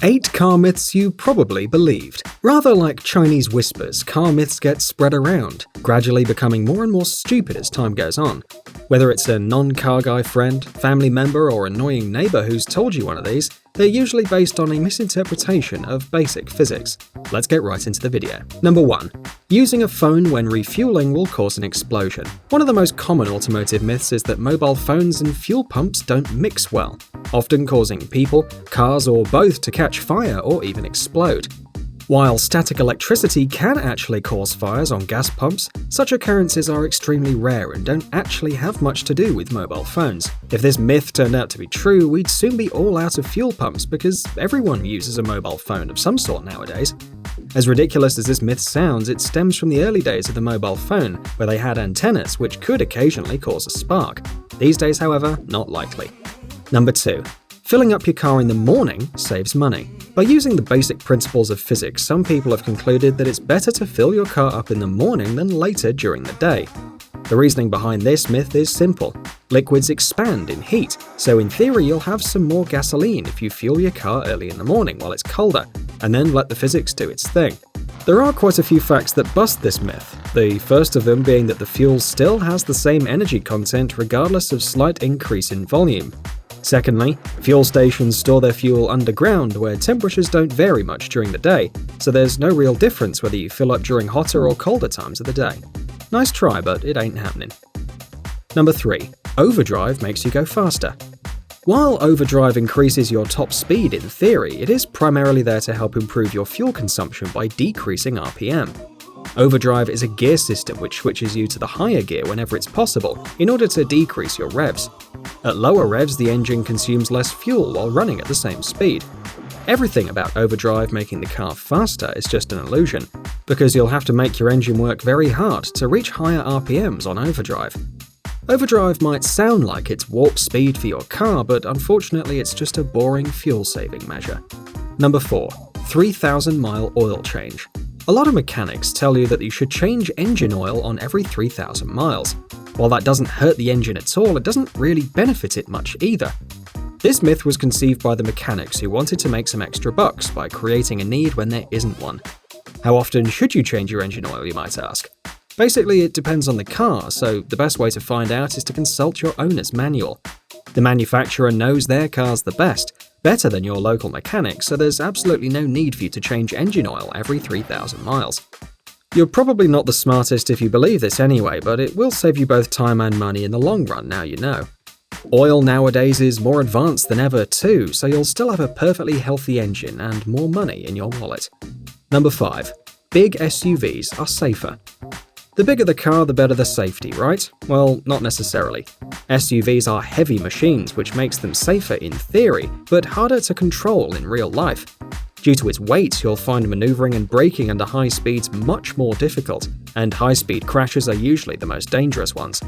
8 car myths you probably believed. Rather like Chinese whispers, car myths get spread around, gradually becoming more and more stupid as time goes on. Whether it's a non-car guy friend, family member, or annoying neighbor who's told you one of these, they're usually based on a misinterpretation of basic physics. Let's get right into the video. Number 1. Using a phone when refueling will cause an explosion. One of the most common automotive myths is that mobile phones and fuel pumps don't mix well, often causing people, cars, or both to catch fire or even explode. While static electricity can actually cause fires on gas pumps, such occurrences are extremely rare and don't actually have much to do with mobile phones. If this myth turned out to be true, we'd soon be all out of fuel pumps because everyone uses a mobile phone of some sort nowadays. As ridiculous as this myth sounds, it stems from the early days of the mobile phone, where they had antennas which could occasionally cause a spark. These days, however, not likely. Number 2. Filling up your car in the morning saves money. By using the basic principles of physics, some people have concluded that it's better to fill your car up in the morning than later during the day. The reasoning behind this myth is simple. Liquids expand in heat, so in theory you'll have some more gasoline if you fuel your car early in the morning while it's colder, and then let the physics do its thing. There are quite a few facts that bust this myth, the first of them being that the fuel still has the same energy content regardless of slight increase in volume. Secondly, fuel stations store their fuel underground where temperatures don't vary much during the day, so there's no real difference whether you fill up during hotter or colder times of the day. Nice try, but it ain't happening. Number 3. Overdrive makes you go faster. While overdrive increases your top speed in theory, it is primarily there to help improve your fuel consumption by decreasing RPM. Overdrive is a gear system which switches you to the higher gear whenever it's possible, in order to decrease your revs. At lower revs, the engine consumes less fuel while running at the same speed. Everything about overdrive making the car faster is just an illusion, because you'll have to make your engine work very hard to reach higher RPMs on overdrive. Overdrive might sound like it's warp speed for your car, but unfortunately it's just a boring fuel-saving measure. Number 4. 3,000-mile oil change. A lot of mechanics tell you that you should change engine oil on every 3,000 miles. While that doesn't hurt the engine at all, it doesn't really benefit it much either. This myth was conceived by the mechanics who wanted to make some extra bucks by creating a need when there isn't one. How often should you change your engine oil, you might ask? Basically, it depends on the car, so the best way to find out is to consult your owner's manual. The manufacturer knows their cars the best, better than your local mechanic, so there's absolutely no need for you to change engine oil every 3,000 miles. You're probably not the smartest if you believe this anyway, but it will save you both time and money in the long run now you know. Oil nowadays is more advanced than ever too, so you'll still have a perfectly healthy engine and more money in your wallet. Number 5. Big SUVs are safer. The bigger the car, the better the safety, right? Well, not necessarily. SUVs are heavy machines, which makes them safer in theory, but harder to control in real life. Due to its weight, you'll find maneuvering and braking under high speeds much more difficult, and high-speed crashes are usually the most dangerous ones.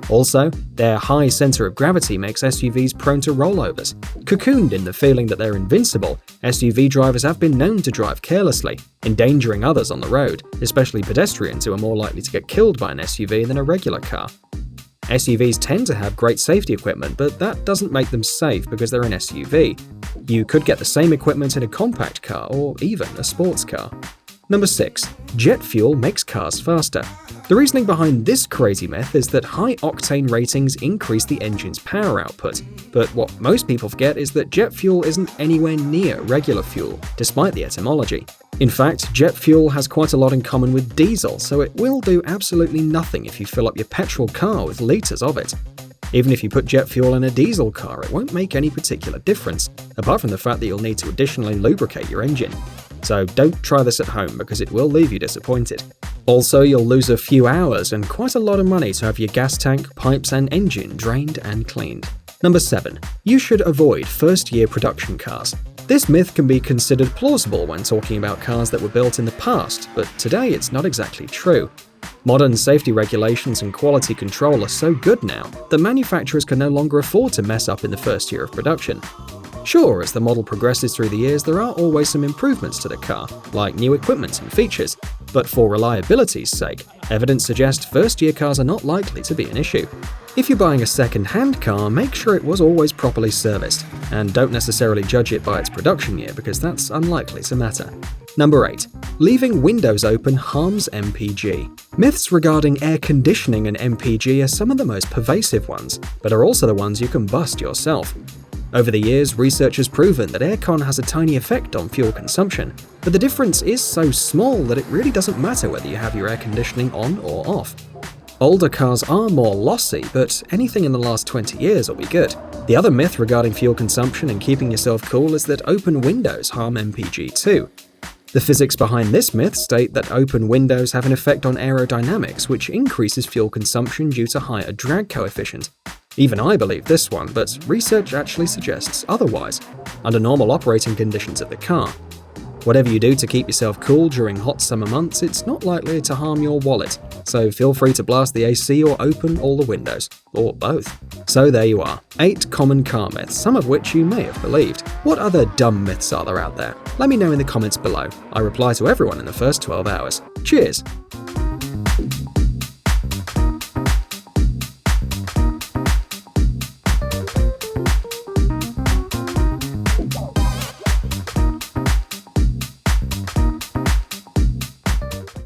Also, their high center of gravity makes SUVs prone to rollovers. Cocooned in the feeling that they're invincible, SUV drivers have been known to drive carelessly, endangering others on the road, especially pedestrians who are more likely to get killed by an SUV than a regular car. SUVs tend to have great safety equipment, but that doesn't make them safe because they're an SUV. You could get the same equipment in a compact car or even a sports car. Number 6. Jet fuel makes cars faster. The reasoning behind this crazy myth is that high octane ratings increase the engine's power output, but what most people forget is that jet fuel isn't anywhere near regular fuel, despite the etymology. In fact, jet fuel has quite a lot in common with diesel, so it will do absolutely nothing if you fill up your petrol car with liters of it. Even if you put jet fuel in a diesel car, it won't make any particular difference, apart from the fact that you'll need to additionally lubricate your engine. So don't try this at home because it will leave you disappointed. Also, you'll lose a few hours and quite a lot of money to have your gas tank, pipes and engine drained and cleaned. Number 7. You should avoid first-year production cars. This myth can be considered plausible when talking about cars that were built in the past, but today it's not exactly true. Modern safety regulations and quality control are so good now that manufacturers can no longer afford to mess up in the first year of production. Sure, as the model progresses through the years, there are always some improvements to the car, like new equipment and features, But for reliability's sake, evidence suggests first-year cars are not likely to be an issue. If you're buying a second-hand car, make sure it was always properly serviced, and don't necessarily judge it by its production year because that's unlikely to matter. Number 8. Leaving windows open harms MPG. Myths regarding air conditioning and MPG are some of the most pervasive ones, but are also the ones you can bust yourself. Over the years, research has proven that aircon has a tiny effect on fuel consumption, but the difference is so small that it really doesn't matter whether you have your air conditioning on or off. Older cars are more lossy, but anything in the last 20 years will be good. The other myth regarding fuel consumption and keeping yourself cool is that open windows harm MPG too. The physics behind this myth state that open windows have an effect on aerodynamics, which increases fuel consumption due to higher drag coefficient. Even I believe this one, but research actually suggests otherwise, under normal operating conditions of the car. Whatever you do to keep yourself cool during hot summer months, it's not likely to harm your wallet, so feel free to blast the AC or open all the windows, or both. So there you are, 8 common car myths, some of which you may have believed. What other dumb myths are there out there? Let me know in the comments below. I reply to everyone in the first 12 hours. Cheers!